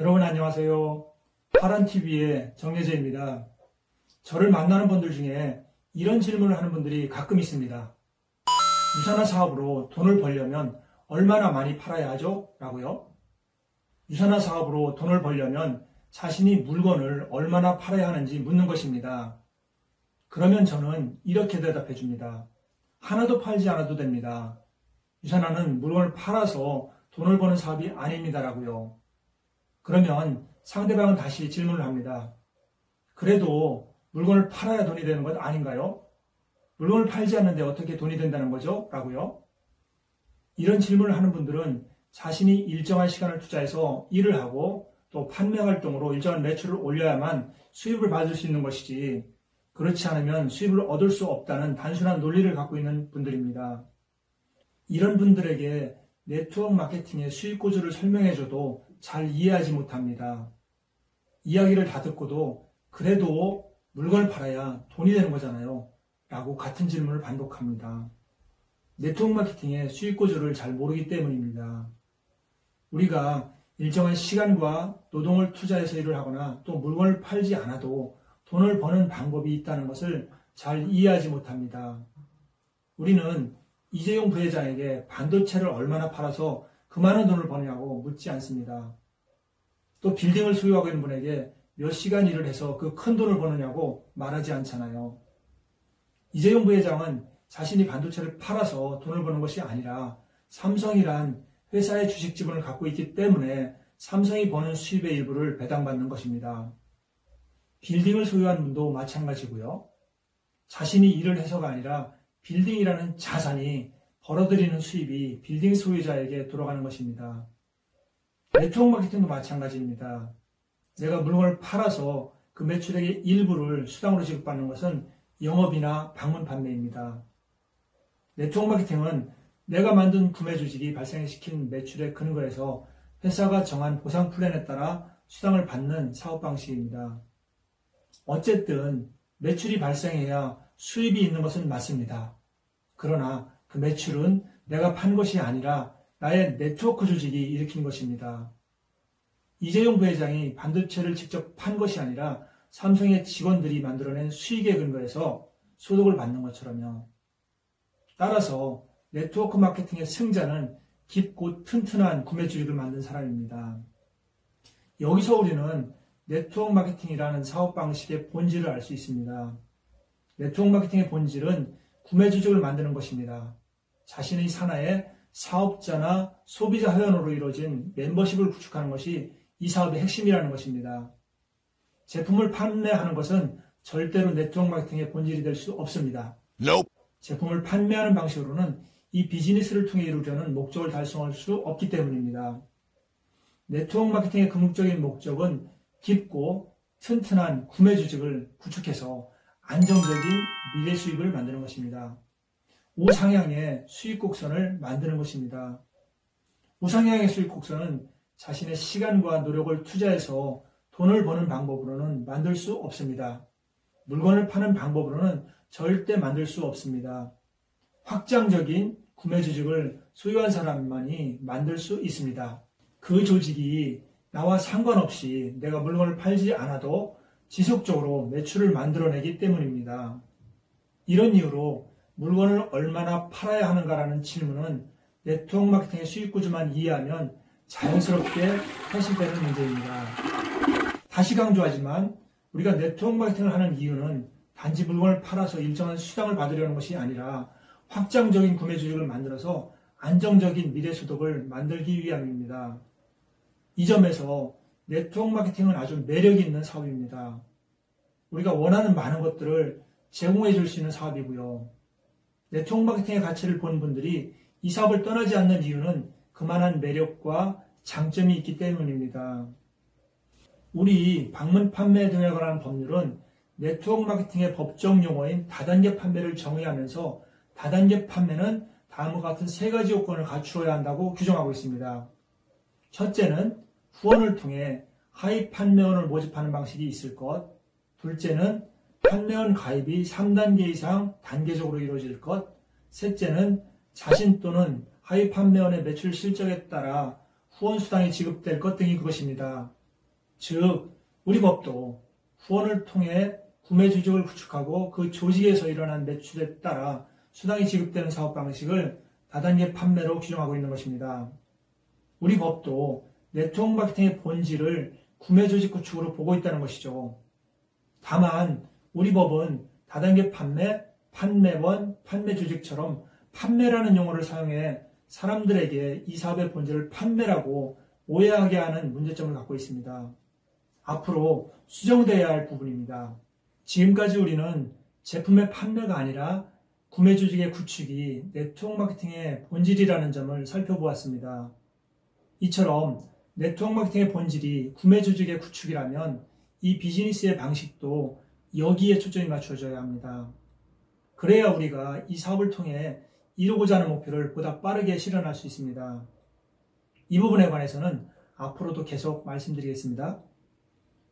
여러분 안녕하세요. 파란TV의 정예재입니다. 저를 만나는 분들 중에 이런 질문을 하는 분들이 가끔 있습니다. 유산화 사업으로 돈을 벌려면 얼마나 많이 팔아야 하죠? 라고요. 유산화 사업으로 돈을 벌려면 자신이 물건을 얼마나 팔아야 하는지 묻는 것입니다. 그러면 저는 이렇게 대답해 줍니다. 하나도 팔지 않아도 됩니다. 유산화는 물건을 팔아서 돈을 버는 사업이 아닙니다라고요. 그러면 상대방은 다시 질문을 합니다. 그래도 물건을 팔아야 돈이 되는 것 아닌가요? 물건을 팔지 않는데 어떻게 돈이 된다는 거죠? 라고요. 이런 질문을 하는 분들은 자신이 일정한 시간을 투자해서 일을 하고 또 판매 활동으로 일정한 매출을 올려야만 수입을 받을 수 있는 것이지 그렇지 않으면 수입을 얻을 수 없다는 단순한 논리를 갖고 있는 분들입니다. 이런 분들에게 네트워크 마케팅의 수익 구조를 설명해줘도 잘 이해하지 못합니다. 이야기를 다 듣고도 그래도 물건을 팔아야 돈이 되는 거잖아요. 라고 같은 질문을 반복합니다. 네트워크 마케팅의 수익 구조를 잘 모르기 때문입니다. 우리가 일정한 시간과 노동을 투자해서 일을 하거나 또 물건을 팔지 않아도 돈을 버는 방법이 있다는 것을 잘 이해하지 못합니다. 우리는 이재용 부회장에게 반도체를 얼마나 팔아서 그 많은 돈을 버느냐고 묻지 않습니다. 또 빌딩을 소유하고 있는 분에게 몇 시간 일을 해서 그 큰 돈을 버느냐고 말하지 않잖아요. 이재용 부회장은 자신이 반도체를 팔아서 돈을 버는 것이 아니라 삼성이란 회사의 주식 지분을 갖고 있기 때문에 삼성이 버는 수입의 일부를 배당받는 것입니다. 빌딩을 소유한 분도 마찬가지고요. 자신이 일을 해서가 아니라 빌딩이라는 자산이 벌어들이는 수입이 빌딩 소유자에게 돌아가는 것입니다. 네트워크 마케팅도 마찬가지입니다. 내가 물건을 팔아서 그 매출액의 일부를 수당으로 지급받는 것은 영업이나 방문 판매입니다. 네트워크 마케팅은 내가 만든 구매 조직이 발생시킨 매출에 근거해서 회사가 정한 보상 플랜에 따라 수당을 받는 사업 방식입니다. 어쨌든 매출이 발생해야 수입이 있는 것은 맞습니다. 그러나 그 매출은 내가 판 것이 아니라 나의 네트워크 조직이 일으킨 것입니다. 이재용 부회장이 반도체를 직접 판 것이 아니라 삼성의 직원들이 만들어낸 수익에 근거해서 소득을 받는 것처럼요. 따라서 네트워크 마케팅의 승자는 깊고 튼튼한 구매 조직을 만든 사람입니다. 여기서 우리는 네트워크 마케팅이라는 사업 방식의 본질을 알 수 있습니다. 네트워크 마케팅의 본질은 구매 조직을 만드는 것입니다. 자신의 산하에 사업자나 소비자 회원으로 이루어진 멤버십을 구축하는 것이 이 사업의 핵심이라는 것입니다. 제품을 판매하는 것은 절대로 네트워크 마케팅의 본질이 될 수 없습니다. Nope. 제품을 판매하는 방식으로는 이 비즈니스를 통해 이루려는 목적을 달성할 수 없기 때문입니다. 네트워크 마케팅의 궁극적인 목적은 깊고 튼튼한 구매 조직을 구축해서 안정적인 미래 수익을 만드는 것입니다. 우상향의 수익 곡선을 만드는 것입니다. 우상향의 수익 곡선은 자신의 시간과 노력을 투자해서 돈을 버는 방법으로는 만들 수 없습니다. 물건을 파는 방법으로는 절대 만들 수 없습니다. 확장적인 구매 조직을 소유한 사람만이 만들 수 있습니다. 그 조직이 나와 상관없이 내가 물건을 팔지 않아도 지속적으로 매출을 만들어내기 때문입니다. 이런 이유로 물건을 얼마나 팔아야 하는가라는 질문은 네트워크 마케팅의 수익 구조만 이해하면 자연스럽게 해소되는 문제입니다. 다시 강조하지만 우리가 네트워크 마케팅을 하는 이유는 단지 물건을 팔아서 일정한 수당을 받으려는 것이 아니라 확장적인 구매 조직을 만들어서 안정적인 미래 소득을 만들기 위함입니다. 이 점에서 네트워크 마케팅은 아주 매력이 있는 사업입니다. 우리가 원하는 많은 것들을 제공해 줄 수 있는 사업이고요. 네트워크 마케팅의 가치를 본 분들이 이 사업을 떠나지 않는 이유는 그만한 매력과 장점이 있기 때문입니다. 우리 방문 판매 등에 관한 법률은 네트워크 마케팅의 법정 용어인 다단계 판매를 정의하면서 다단계 판매는 다음과 같은 세 가지 요건을 갖추어야 한다고 규정하고 있습니다. 첫째는 후원을 통해 하위 판매원을 모집하는 방식이 있을 것. 둘째는 판매원 가입이 3단계 이상 단계적으로 이루어질 것. 셋째는 자신 또는 하위 판매원의 매출 실적에 따라 후원 수당이 지급될 것 등이 그것입니다. 즉 우리 법도 후원을 통해 구매 조직을 구축하고 그 조직에서 일어난 매출에 따라 수당이 지급되는 사업 방식을 다단계 판매로 규정하고 있는 것입니다. 우리 법도 네트워크 마케팅의 본질을 구매 조직 구축으로 보고 있다는 것이죠. 다만 우리 법은 다단계 판매, 판매원, 판매 조직처럼 판매라는 용어를 사용해 사람들에게 이 사업의 본질을 판매라고 오해하게 하는 문제점을 갖고 있습니다. 앞으로 수정되어야 할 부분입니다. 지금까지 우리는 제품의 판매가 아니라 구매 조직의 구축이 네트워크 마케팅의 본질이라는 점을 살펴보았습니다. 이처럼 네트워크 마케팅의 본질이 구매 조직의 구축이라면 이 비즈니스의 방식도 여기에 초점이 맞춰져야 합니다. 그래야 우리가 이 사업을 통해 이루고자 하는 목표를 보다 빠르게 실현할 수 있습니다. 이 부분에 관해서는 앞으로도 계속 말씀드리겠습니다.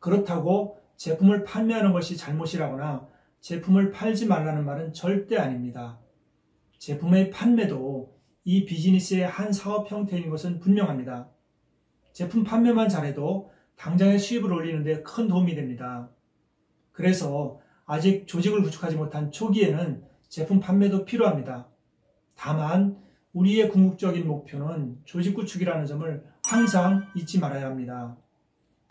그렇다고 제품을 판매하는 것이 잘못이라거나 제품을 팔지 말라는 말은 절대 아닙니다. 제품의 판매도 이 비즈니스의 한 사업 형태인 것은 분명합니다. 제품 판매만 잘해도 당장의 수입을 올리는 데 큰 도움이 됩니다. 그래서 아직 조직을 구축하지 못한 초기에는 제품 판매도 필요합니다. 다만 우리의 궁극적인 목표는 조직 구축이라는 점을 항상 잊지 말아야 합니다.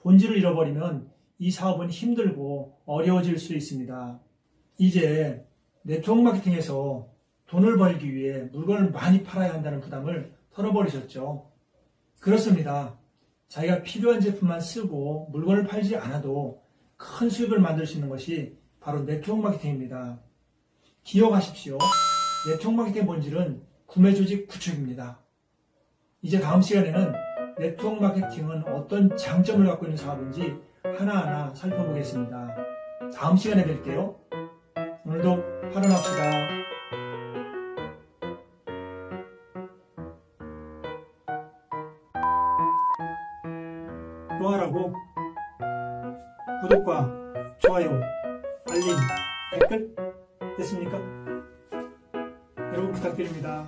본질을 잃어버리면 이 사업은 힘들고 어려워질 수 있습니다. 이제 네트워크 마케팅에서 돈을 벌기 위해 물건을 많이 팔아야 한다는 부담을 털어버리셨죠? 그렇습니다. 자기가 필요한 제품만 쓰고 물건을 팔지 않아도 큰 수익을 만들 수 있는 것이 바로 네트워크 마케팅입니다. 기억하십시오. 네트워크 마케팅의 본질은 구매 조직 구축입니다. 이제 다음 시간에는 네트워크 마케팅은 어떤 장점을 갖고 있는 사업인지 하나하나 살펴보겠습니다. 다음 시간에 뵐게요. 오늘도 활용합시다. 또 하라고 구독과 좋아요, 알림, 댓글 됐습니까? 여러분 부탁드립니다.